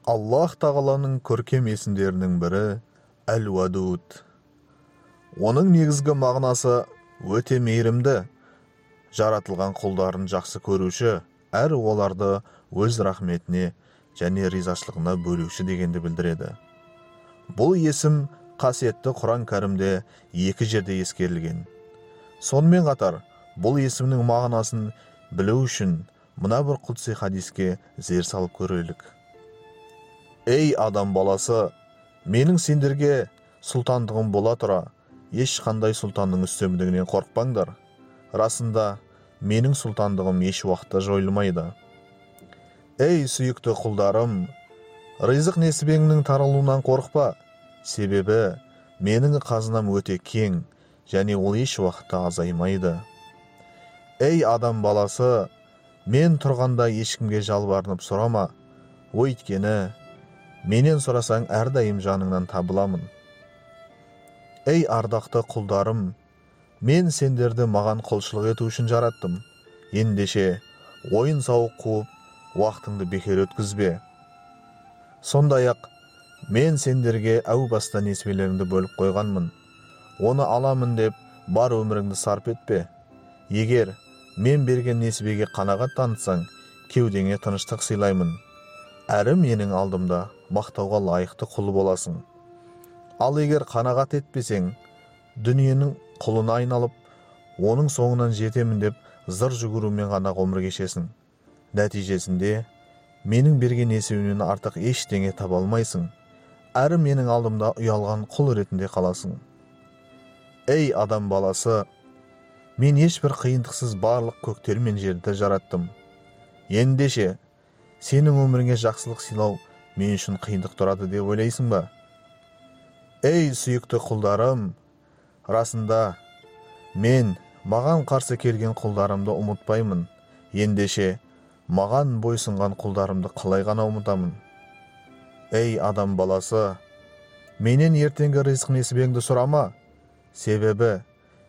Аллах тағаланың көркем есімдерінің бірі Әл-Вадуд. Оның негізгі мағынасы өте мейірімді, жаратылған құлдарын жақсы көруші, әрі оларды өз рахметіне және ризашылығына бөлуші дегенді білдіреді. Бұл есім қасиетті Құран кәрімде екі жерде ескерілген. Сонымен қатар, бұл есімнің мағынасын білу үшін мына бір құдси хадиске зер салып көрелік. Ей адам баласы, менің сендерге сұлтандығым бола тұра, ешқандай сұлтанның үстемдігінен қорықпаңдар. Расында, менің сұлтандығым еш уақытта жойылмайды. Ей сүйікті құлдарым, ризық несібеңнің таралуынан қорықпа, себебі менің қазынам өте кең, және ол еш уақытта азаймайды. Ей адам баласы, мен тұрғанда ешкімге жалбарынып сұрама, өйткені менен сұрасаң әрдайым жаныңнан табыламын. Ей ардақты құлдарым, мен сендерді маған құлшылық ету үшін жараттым. Ендеше ойын-сауық қуып, уақытыңды бекер өткізбе. Сондай-ақ, мен сендерге әу баста несібелеріңді бөліп қойғанмын. Оны аламын деп бар өміріңді сарп етпе. Егер мен берген несібеге қанағат танытсаң, кеудеңе тыныштық сыйлаймын. Әрі менің алдымда мақтауға лайықты құл боласың. Ал егер қанағат етпесең, дүниенің құлына айналып, оның соңынан жетемін деп зыр жүгірумен ғана ғұмыр кешесің. Нәтижесінде, менің берген несібемнен артық ештеңе таба алмайсың. Әрі менің алдымда ұялған құл ретінде қаласың. Ей адам баласы, мен ешбір қиындықсыз барлық көктер мен жерді жараттым. Ендеше, сенің өміріңе жақсылық сыйлау мен үшін қиындық тұрады деп ойлайсың ба? Ей сүйікті құлдарым, расында мен маған қарсы келген құлдарымды ұмытпаймын. Ендеше, маған бойсынған құлдарымды қалай ғана ұмытамын? Ей адам баласы, менен ертеңгі ризық несібеңді сұрама, себебі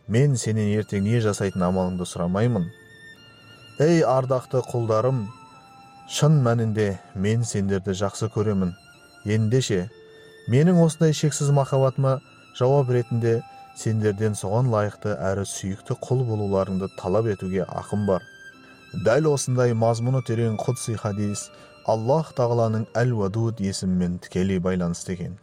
мен сенен ертең не жасайтын амалыңды сұрамаймын. Ей ардақты құлдарым, шын мәнінде мен сендерді жақсы көремін. Ендеше, менің осындай шексіз махаббатыма жауап ретінде сендерден соған лайықты әрі сүйікті құл болуларыңды талап етуге ақым бар. Дәл осындай мазмұны терең құдси хадис Аллах тағаланың Әл-Вадуд есімімен тікелей байланысты екен.